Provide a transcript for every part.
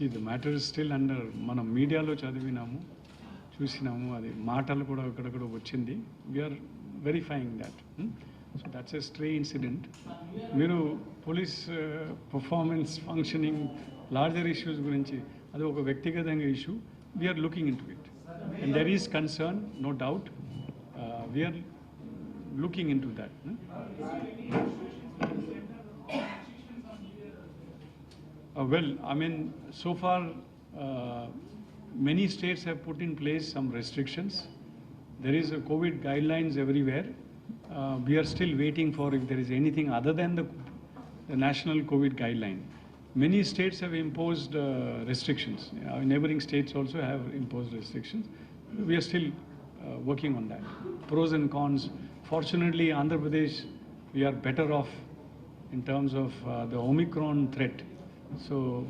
The matter is still under మనం మీడియాలో చదివినాము చూసినాము అది మాటలు కూడా ఇక్కడ వచ్చింది we are verifying that so that's a stray incident మీరు police performance functioning larger issues గురించి అది ఒక వ్యక్తిగతంగా issue we are looking into it and there is concern no doubt we are looking into that well, I mean, so far, many states have put in place some restrictions. There is a COVID guidelines everywhere. We are still waiting for if there is anything other than the national COVID guideline. Many states have imposed restrictions. Neighboring states also have imposed restrictions. We are still working on that. Pros and cons. Fortunately, Andhra Pradesh, we are better off in terms of the Omicron threat. So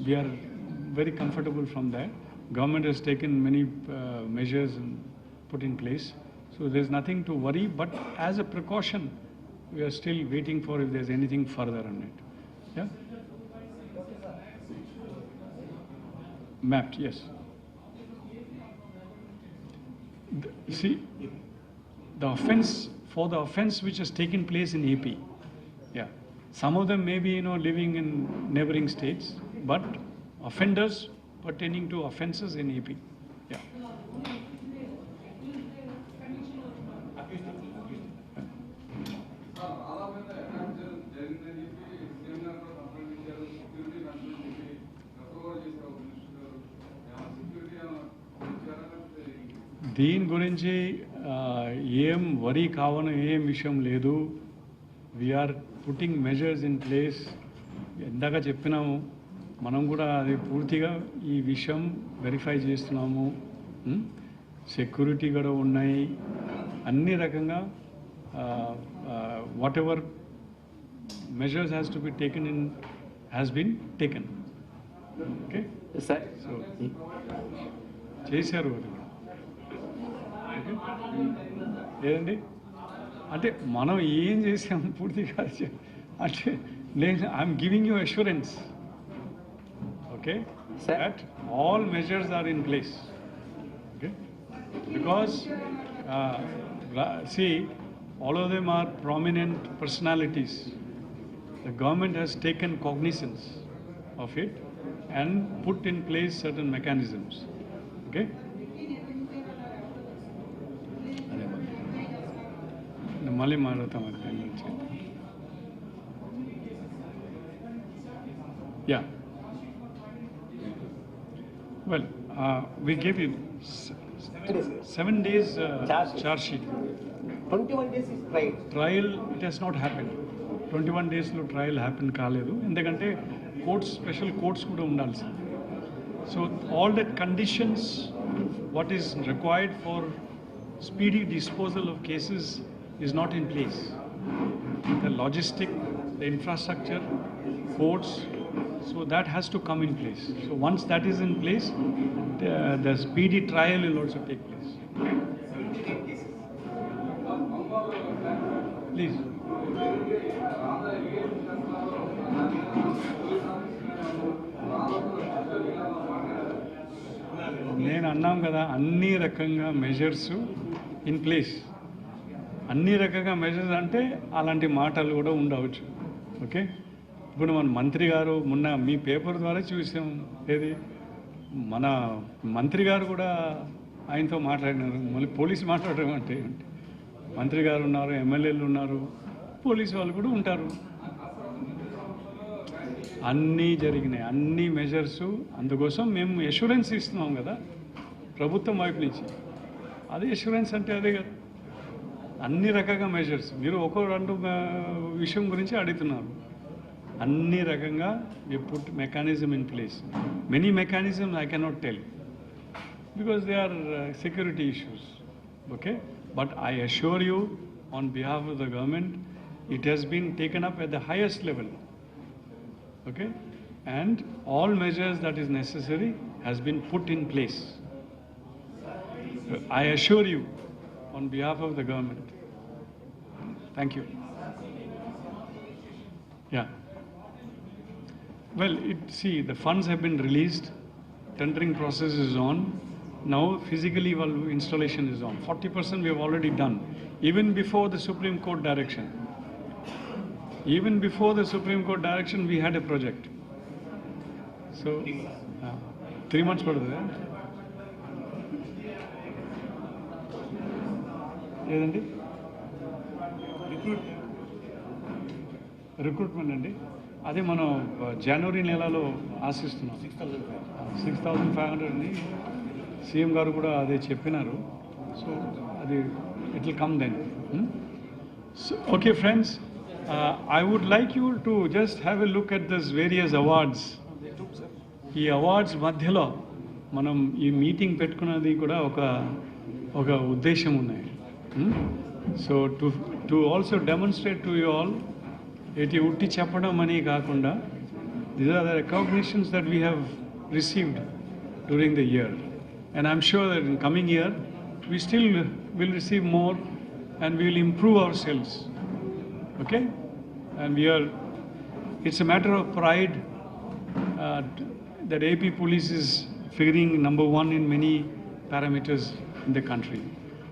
we are very comfortable from that. Government has taken many measures and put in place. So there's nothing to worry. But as a precaution, we are still waiting for if there's anything further on it. Yeah. Mapped, yes. See, the offence which has taken place in AP. Yeah. Some of them may be, living in neighboring states, but offenders pertaining to offences in AP. Yeah. దీని గురించి ఏం వరి కావను ఏం విషయం లేదు we are putting measures in place ఎందాక చెప్పినాము మనం కూడా అది పూర్తిగా ఈ విషయం వెరిఫై చేస్తున్నాము సెక్యూరిటీ కూడా ఉన్నాయి అన్ని రకంగా whatever measures has to be taken in has been taken okay sir so చేశారు అది లేదండి అంటే మనం ఏం చేసాం పూర్తిగా అంటే నేను I'm giving you assurance okay that all measures are in place okay because see all of them are prominent personalities the government has taken cognizance of it and put in place certain mechanisms okay మళ్ళీ మాట్లాడతాం దాని గురించి yeah well we gave you 7 days charge sheet 21 days is trial it has not happened 21 days లో trial happen కాలేదు ఎందుకంటే courts special courts కూడా ఉండాల్సింది so all the conditions what is required for speedy disposal of cases is not in place. The logistic, the infrastructure, courts, so that has to come in place. So once that is in place, the speedy trial will also take place. Please. నేను అన్నాం కదా అన్ని రకంగా measures in place అన్ని రకంగా measures అంటే అలాంటి మాటలు కూడా ఉండవచ్చు ఓకే ఇప్పుడు మన మంత్రి గారు మొన్న మీ పేపర్ ద్వారా చూసాం ఏది మన మంత్రి గారు కూడా ఆయనతో మాట్లాడినారు మళ్ళీ పోలీసు మాట్లాడడం అంటే మంత్రి గారు ఉన్నారు ఎమ్మెల్యేలు ఉన్నారు పోలీసు వాళ్ళు కూడా ఉంటారు అన్నీ జరిగినాయి అన్ని మెజర్స్ అందుకోసం మేము అష్యూరెన్స్ ఇస్తున్నాం కదా ప్రభుత్వం వైపు నుంచి అదే అష్యూరెన్స్ అంటే అదే కదా అన్ని రకంగా మెజర్స్ మీరు ఒక రెండు విషయం గురించి అడుగుతున్నారు అన్ని రకంగా we put mechanism in place many mechanism I cannot tell because they are security issues okay but I assure you on behalf of the government it has been taken up at the highest level okay and all measures that is necessary has been put in place I assure you on behalf of the government. Thank you. Yeah. Well, see, the funds have been released, tendering process is on. Now, physically, well, installation is on. 40% we have already done, even before the Supreme Court direction. Even before the Supreme Court direction, we had a project. So, 3 months పడుతుంది ఏదండి recruitment అండి అదే మనం జనవరి నెలలో ఆశిస్తున్నాం 6,500 అని CM గారు కూడా అదే చెప్పినారు సో అది it will come then so okay friends I would like you to just have a look at this various awards. ఈ అవార్డ్స్ మధ్యలో మనం ఈ మీటింగ్ పెట్టుకున్నది కూడా ఒక ఉద్దేశం ఉన్నాయి so to also demonstrate to you all ఇది ఉట్టి చెప్పడం అని కాకుండా these are the recognitions that we have received during the year and I'm sure that in coming year we still will receive more and we will improve our cells okay and it's a matter of pride that AP police is figuring number 1 in many parameters in the country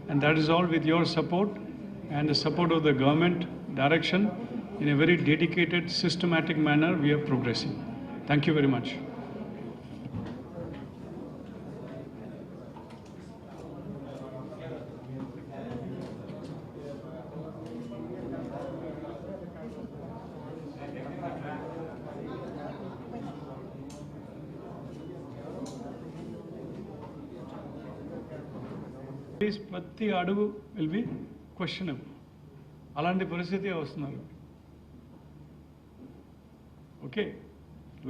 and that is all with your support and the support of the government direction in a very dedicated systematic manner we are progressing. Thank you very much. ప్రతి అడుగు will be questionable అలాంటి పరిస్థితి వస్తున్నారు okay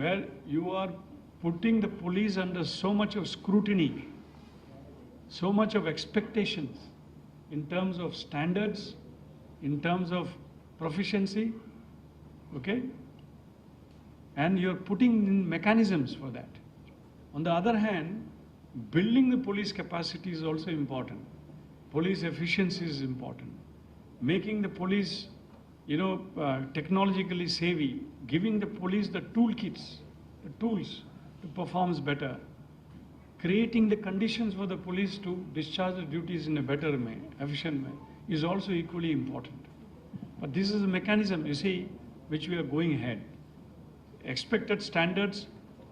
where you are putting the police under so much of scrutiny so much of expectations in terms of standards in terms of proficiency okay and you are putting in mechanisms for that. On the other hand, building the police capacity is also important. Police efficiency is important. Making the police, technologically savvy, giving the police the toolkits, the tools to perform better, creating the conditions for the police to discharge the duties in a better way, efficient way, is also equally important. But this is a mechanism, you see, which we are going ahead. Expected standards,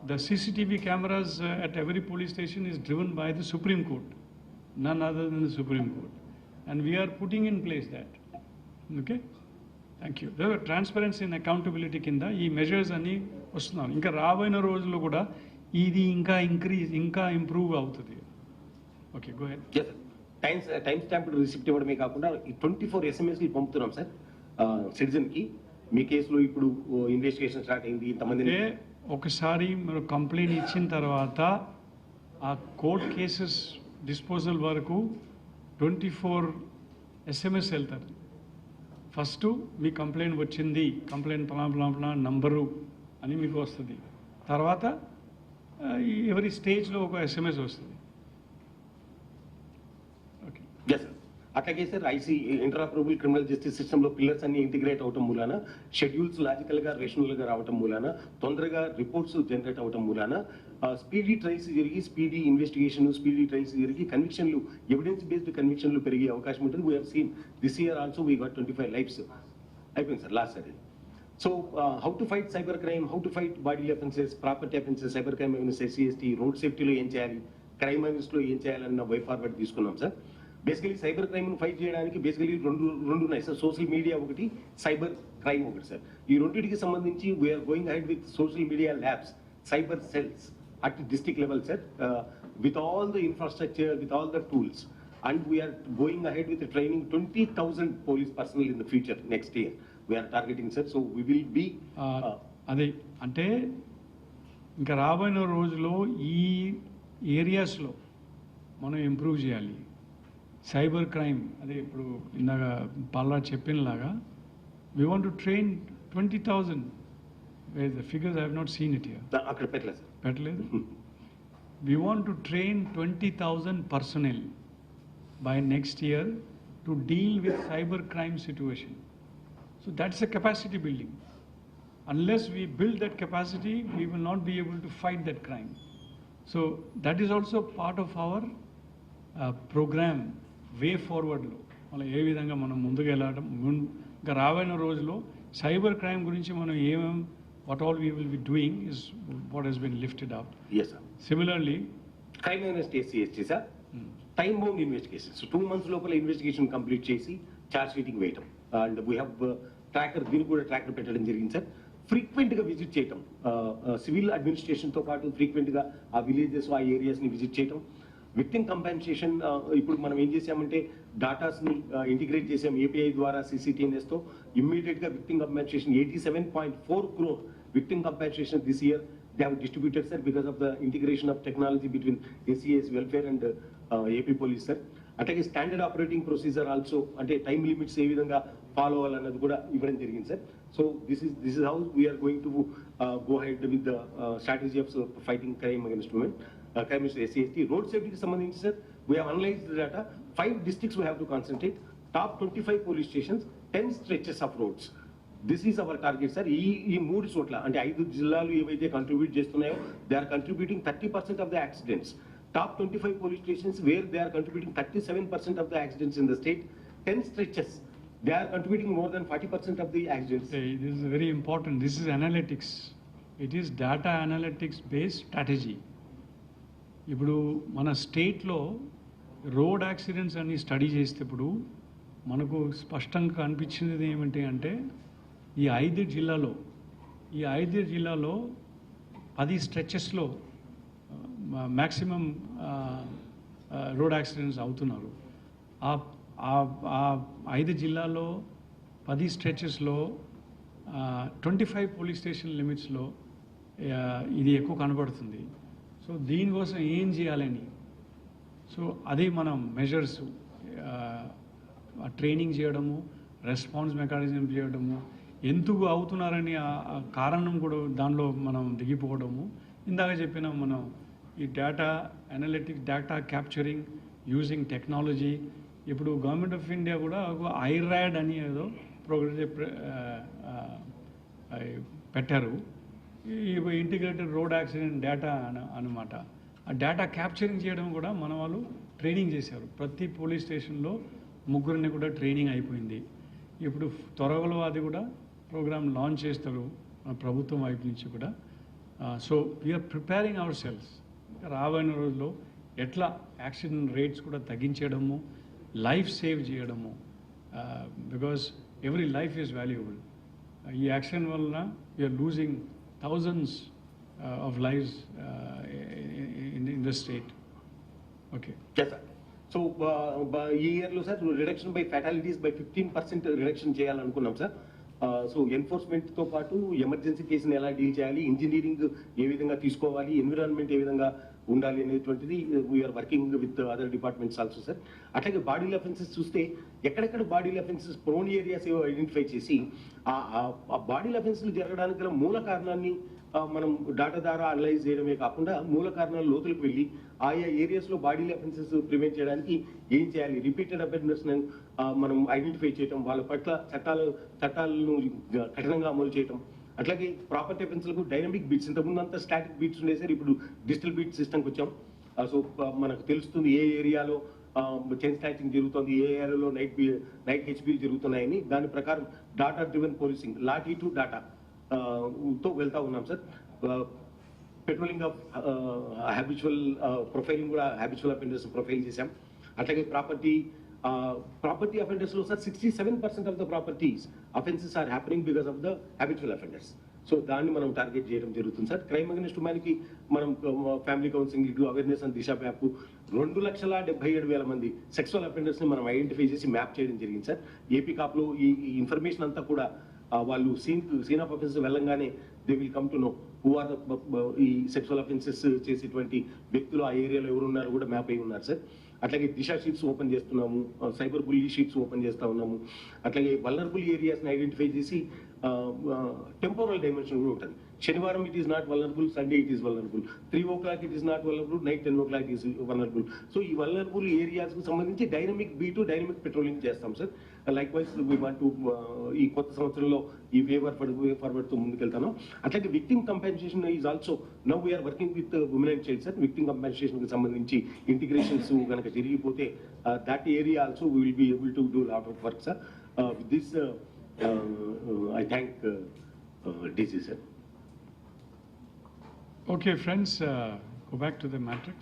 the CCTV cameras at every police station is driven by the Supreme Court, none other than the Supreme Court. And we are putting in place that. Okay? Thank you. There are transparency and accountability kinda, ee measures ani vastunnam. Inka raavaina rojulo kuda, idi inka increase, inka improve avutadi. Okay, go ahead. Yes, sir. Time stamped receipt ఇవ్వడమే కాకుండా 24 SMSలు పంపుతున్నాం sir సిటిజన్కి మీ కేసులో ఇప్పుడు investigation start అయింది ఇంతమంది ఒకసారి మీరు complaint ఇచ్చిన తర్వాత ఆ కోర్ట్ కేసెస్ డిస్పోజల్ వరకు 24 SMS వెళ్తారు ఫస్ట్ మీ కంప్లైంట్ వచ్చింది కంప్లైంట్ పలానా నంబరు అని మీకు వస్తుంది తర్వాత ఎవరి స్టేజ్లో ఒక SMS వస్తుంది ఓకే ఎస్ సార్ అట్లాగే సార్ ఐసీ ఇంటరాపరబుల్ క్రిమినల్ జస్టిస్ సిస్టంలో పిల్లర్స్ అన్ని ఇంటిగ్రేట్ అవటం మూలాన షెడ్యూల్స్ లాజికల్గా రేషనల్గా రావటం మూలాన తొందరగా రిపోర్ట్స్ జనరేట్ అవటం మూలాన స్పీడీ ట్రైల్స్ జరిగి స్పీడీ ఇన్వెస్టిగేషన్ స్పీడీ ట్రైల్స్ జరిగి కన్విక్షన్లు ఎవిడెన్స్ బేస్డ్ కన్విక్షన్లు పెరిగే అవకాశం ఉంటుంది we are seen this year also we got 25 lives అయిపోయింది sir last sir so how to fight cyber crime how to fight body offences property offences cyber crime offences SC/ST road సేఫ్టీలో ఏం చేయాలి crime అఫెన్స్లో ఏం చేయాలన్న వై ఫార్వర్డ్ తీసుకున్నాం sir basically cyber క్రైమ్ను fight చేయడానికి బేసికలీ రెండు ఉన్నాయి సార్ సోషల్ మీడియా ఒకటి సైబర్ క్రైమ్ ఒకటి సార్ ఈ రెండింటికి సంబంధించి we're going ahead with social media labs cyber cells at district level sir with all the infrastructure with all the tools and we are going ahead with the training 20,000 police personnel in the future next year we are targeting sir so we will be అదే అంటే ఇంకా రాబోయే రోజుల్లో ఈ ఏరియాస్లో మనం improve చేయాలి cyber crime అదే ఇప్పుడు ఇందాక పాల్లా చెప్పినలాగా we want to train 20,000 where the figures I have not seen it here అక్కడ పెట్టలేదు సార్ పెట్టలేదు we want to train 20,000 personnel by next year to deal with cyber crime situation so that's a capacity building unless we build that capacity, we will not be able to fight that crime. So that is also part of our program వే ఫార్వర్డ్లో మనం ఏ విధంగా మనం ముందుకు వెళ్ళడం ఇంకా రాబోయే రోజుల్లో cyber crime గురించి మనం ఏమేం what all we will be doing is what has been lifted up. Yes, sir. Similarly crime against SC sir time bound investigation 2 months లోపల ఇన్వెస్టిగేషన్ కంప్లీట్ చేసి ఛార్జ్ షీటింగ్ వేయటం అండ్ వీ హ్యావ్ ట్రాకర్ దీనికి కూడా tracker పెట్టడం జరిగింది sir. Frequent గా visit చేయటం civil administration తో పాటు ఫ్రీక్వెంట్ గా ఆ విలేజెస్ ఆ ఏరియాస్ ని విజిట్ చేయటం. విక్టిమ్ కంపెన్సేషన్ ఇప్పుడు మనం ఏం చేసామంటే డాటాస్ ని ఇంటిగ్రేట్ చేసాం ఏపీఐ ద్వారా CCTNS తో ఇమ్మీడియట్ గా victim compensation 87.4 crore victim compensation this year they have distributed sir because of the integration of technology between ACS welfare and AP police sir. అట్లాగే స్టాండర్డ్ ఆపరేటింగ్ ప్రొసీజర్ ఆల్సో అంటే time limits ఏ విధంగా follow అవ్వాలన్నది కూడా ఇవ్వడం జరిగింది sir. So this is how we're going to go head with the strategy of fighting crime against women. Crime is SCST. Road safety ki sambandhinchi sir, we have analyzed the data. 5 districts we have to concentrate. Top 25 police stations, 10 stretches of roads. This is our target sir. ఈ 3 చోట్ల అంటే 5 జిల్లాలు ఏవైతే contribute చేస్తున్నాయో they are contributing 30% of the accidents. Top 25 police stations where they are contributing 37% of the accidents in the state. 10 stretches, they are contributing more than 40% of the accidents. This is very important. This is analytics. It is data analytics based strategy. ఇప్పుడు మన స్టేట్లో road accidents అన్ని study చేసేటప్పుడు మనకు స్పష్టంగా అనిపించింది ఏమిటి అంటే ఈ 5 జిల్లాలో 10 స్ట్రెచెస్లో మ్యాక్సిమం రోడ్ యాక్సిడెంట్స్ అవుతున్నారు. ఆ 5 జిల్లాలో 10 స్ట్రెచెస్లో 25 పోలీస్ స్టేషన్ లిమిట్స్లో ఇది ఎక్కువ కనబడుతుంది. సో దీనికోసం ఏం చేయాలని సో అదే మనం మెజర్స్ ట్రైనింగ్ చేయడము, రెస్పాన్స్ మెకానిజం చేయడము, ఎందుకు అవుతున్నారని ఆ కారణం కూడా దానిలో మనం దిగిపోవడము. ఇందాక చెప్పిన మనం ఈ data analytics, data capturing using technology. ఇప్పుడు గవర్నమెంట్ ఆఫ్ ఇండియా కూడా ఐరాడ్ అని ఏదో ప్రోగ్రామ్ పెట్టారు. ఈ ఇంటిగ్రేటెడ్ రోడ్ యాక్సిడెంట్ డేటా అనమాట. ఆ డేటా క్యాప్చరింగ్ చేయడం కూడా మన వాళ్ళు ట్రైనింగ్ చేశారు. ప్రతి పోలీస్ స్టేషన్లో 3 కూడా ట్రైనింగ్ అయిపోయింది. ఇప్పుడు త్వరలో అది కూడా ప్రోగ్రామ్ లాంచ్ చేస్తారు మన ప్రభుత్వం వైపు నుంచి కూడా. So we're preparing our cells రాబోయే రోజుల్లో ఎట్లా యాక్సిడెంట్ రేట్స్ కూడా తగ్గించడము, లైఫ్ సేవ్ చేయడము. Because every life is valuable. ఈ యాక్సిడెంట్ వలన we're losing thousands of lives in the state. Okay. Yes, sir. So, ఈ ఇయర్లో sir reduction by fatalities by 15% reduction చేయాలనుకున్నాం సార్. సో ఎన్ఫోర్స్మెంట్తో పాటు ఎమర్జెన్సీ కేసుని ఎలా డీల్ చేయాలి, ఇంజనీరింగ్ ఏ విధంగా తీసుకోవాలి, ఎన్విరాన్మెంట్ ఏ విధంగా ఉండాలి అనేటువంటిది we're working with other departments also sir. అట్లాగే బాడీ అఫెన్సెస్ చూస్తే ఎక్కడెక్కడ బాడీ అఫెన్సెస్ ప్రోన్ ఏరియాస్ ఏవో ఐడెంటిఫై చేసి ఆ బాడీ అఫెన్స్లు జరగడానికి గల మూల కారణాన్ని మనం డాటా ద్వారా అనలైజ్ చేయడమే కాకుండా మూల కారణాల లోతులకు వెళ్ళి ఆయా ఏరియాస్లో బాడీ అఫెన్సెస్ ప్రివెంట్ చేయడానికి ఏం చేయాలి, రిపీటెడ్ అఫెన్సెస్ మనం ఐడెంటిఫై చేయటం, వాళ్ళ పట్ల చట్టాలను కఠినంగా అమలు చేయటం. అట్లాగే ప్రాపర్టీ అఫెన్స్లకు డైనమిక్ బీట్స్, ఇంతకుముందు అంతా స్టాటిక్ బీట్స్ ఉండే సార్, ఇప్పుడు డిజిటల్ బీట్ సిస్టమ్కి వచ్చాం. సో మనకు తెలుస్తుంది ఏ ఏరియాలో చైన్ స్నాచింగ్ జరుగుతుంది, ఏ ఏరియాలో నైట్ హెచ్బీలు జరుగుతున్నాయని. దాని ప్రకారం data driven policing, lathi to data తో వెళ్తా ఉన్నాం సార్. పెట్రోలింగ్ ఆఫ్ హ్యాబిచువల్ ప్రొఫైలింగ్ కూడా హ్యాబిచువల్ అఫెండర్స్ ప్రొఫైల్ చేశాం. అట్లాగే ప్రాపర్టీ అఫెండర్స్ లో sir 67% of the properties offences are happening because of the habitual offenders. So దాన్ని మనం టార్గెట్ చేయడం జరుగుతుంది సార్. క్రైమ్ అగైన్స్ట్ ఉమెన్కి మనం family counselling, awareness and Disha map 2,77,000 మంది సెక్సువల్ అఫెండర్స్ ని మనం ఐడెంటిఫై చేసి మ్యాప్ చేయడం జరిగింది సార్. ఏపీ కాప్లో ఈ ఇన్ఫర్మేషన్ అంతా కూడా వాళ్ళు సీన్ ఆఫ్ అఫెన్సెస్ వెళ్ళంగానే they will come to know who are ఈ సెక్సువల్ అఫెన్సెస్ చేసేటువంటి వ్యక్తులు ఆ ఏరియాలో ఎవరు ఉన్నారు కూడా మ్యాప్ అయి ఉన్నారు సార్. అట్లాగే దిశ షీట్స్ ఓపెన్ చేస్తున్నాము, సైబర్ బుల్లీ షీట్స్ ఓపెన్ చేస్తూ ఉన్నాము. అట్లాగే వల్నరబుల్ ఏరియాస్ని ఐడెంటిఫై చేసి టెంపోరల్ డైమెన్షన్ కూడా ఉంటుంది. శనివారం it is not vulnerable, Sunday it is vulnerable, 3 o'clock it is not vulnerable, night 10 o'clock is vulnerable. So ఈ వల్నరబుల్ ఏరియాస్కు సంబంధించి డైనమిక్ బీటు, డైనమిక్ పెట్రోలింగ్ చేస్తాం sir. Like wise we want to ఈ కొత్త సంవత్సరంలో ఈ వే ఫార్వర్డ్ తో ముందుకెళ్తాను. అట్లాగే victim compensation is also now we are working with women and child sir. Victim compensation కి సంబంధించి ఇంటిగ్రేషన్స్ కనుక జరిగిపోతే that area also we will be able to do lot of work sir. With this I thank DC sir. Okay, friends, go back to the matrix.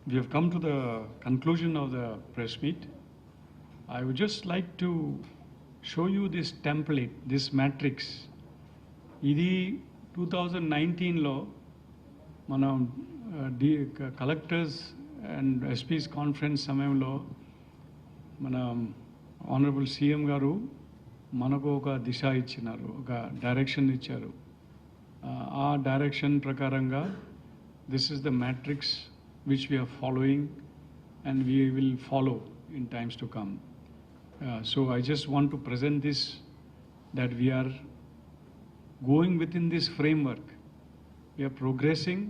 We have come to the conclusion of the press meet. I would just like to show you this template, this matrix. Idi 2019 lo మనం collectors and SP's conference సమయంలో మన honourable CM గారు మనకు ఒక దిశ ఇచ్చినారు, ఒక direction ఇచ్చారు. ఆ డైరెక్షన్ ప్రకారంగా this is the matrix which we're following and we will follow in times to come. So I just want to present this that we are going within this framework. We are progressing,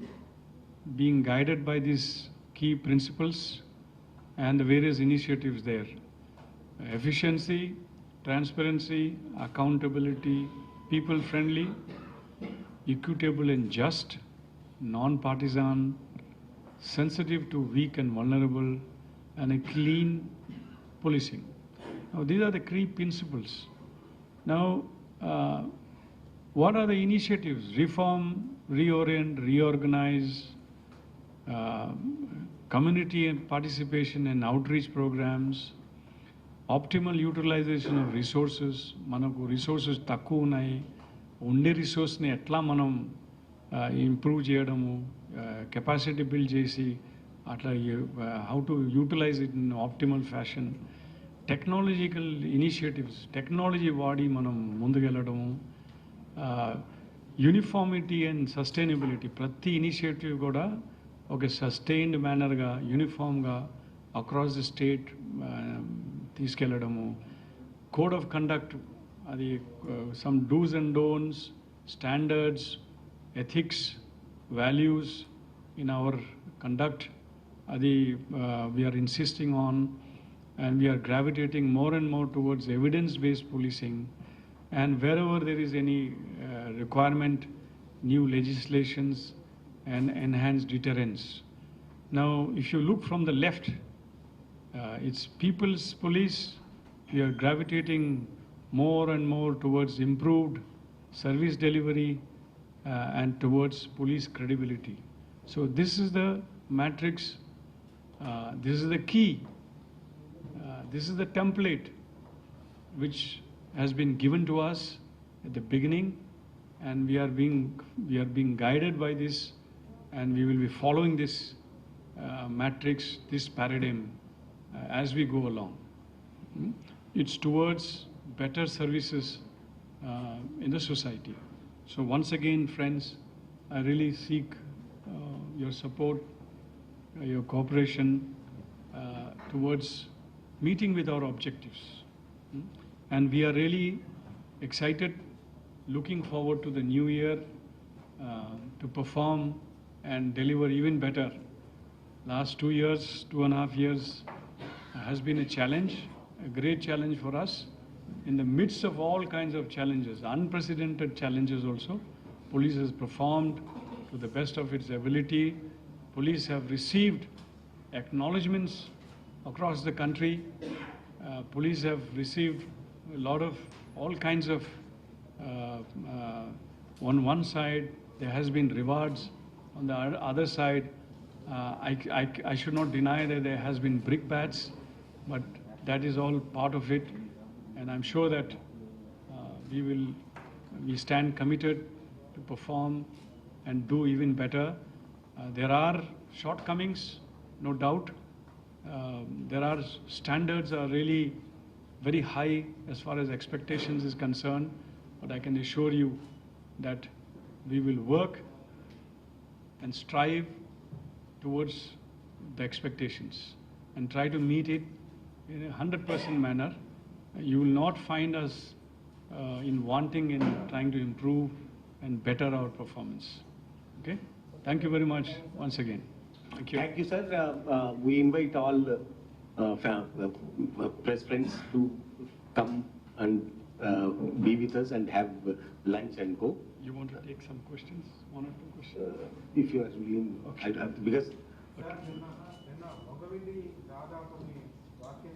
being guided by these key principles and the various initiatives there. Efficiency, transparency, accountability, people-friendly, equitable and just, non-partisan, sensitive to weak and vulnerable, and a clean policing. Now, these are the key principles. Now, what are the initiatives? Reform, reorient, reorganize, community and participation and outreach programs, optimal utilization of resources. మనకు resources తక్కువ ఉన్నాయి, ఉండే రిసోర్స్ని ఎట్లా మనం improve చేయడము, capacity build చేసి అట్లా how to utilise it in optimal fashion. Technological initiatives, technology వాడి మనం ముందుకెళ్ళడము. యూనిఫార్మిటీ అండ్ సస్టైనబిలిటీ, ప్రతి ఇనిషియేటివ్ కూడా ఒక సస్టైన్డ్ మేనర్గా యూనిఫామ్గా అక్రాస్ ది స్టేట్ తీసుకెళ్ళడము. కోడ్ ఆఫ్ కండక్ట్, అది some do's and don'ts, standards, ethics, values in our conduct, అది we are insisting on and we are gravitating more and more towards evidence-based policing, and wherever there is any requirement, new legislations and enhanced deterrence. Now, if you look from the left, it's people's police. We are gravitating more and more towards improved service delivery and towards police credibility. So this is the matrix, this is the key, this is the template which has been given to us at the beginning, and we are being guided by this, and we will be following this matrix, this paradigm as we go along. It's towards better services in the society. So once again, friends, I really seek your support, your cooperation towards meeting with our objectives. And we are really excited, looking forward to the new year to perform and deliver even better. Last 2 years, 2.5 years has been a challenge, a great challenge for us. In the midst of all kinds of challenges, unprecedented challenges also, police has performed to the best of its ability. Police have received acknowledgements across the country. Police have received a lot of all kinds of on one side there has been rewards, on the other side I should not deny that there has been brickbats, but that is all part of it, and I'm sure that we stand committed to perform and do even better. There are shortcomings, no doubt. There are standards are really very high as far as expectations is concerned, but I can assure you that we will work and strive towards the expectations and try to meet it in a 100% manner. You will not find us in wanting and trying to improve and better our performance. Okay? Thank you very much once again. Thank you. Thank you, sir. We invite all press friends to come and be with us and have lunch and go. You want to take some questions? One or two questions? If you are willing, Okay. because sir నిన్న మగవిడి దాదాపు మీ వాక్యం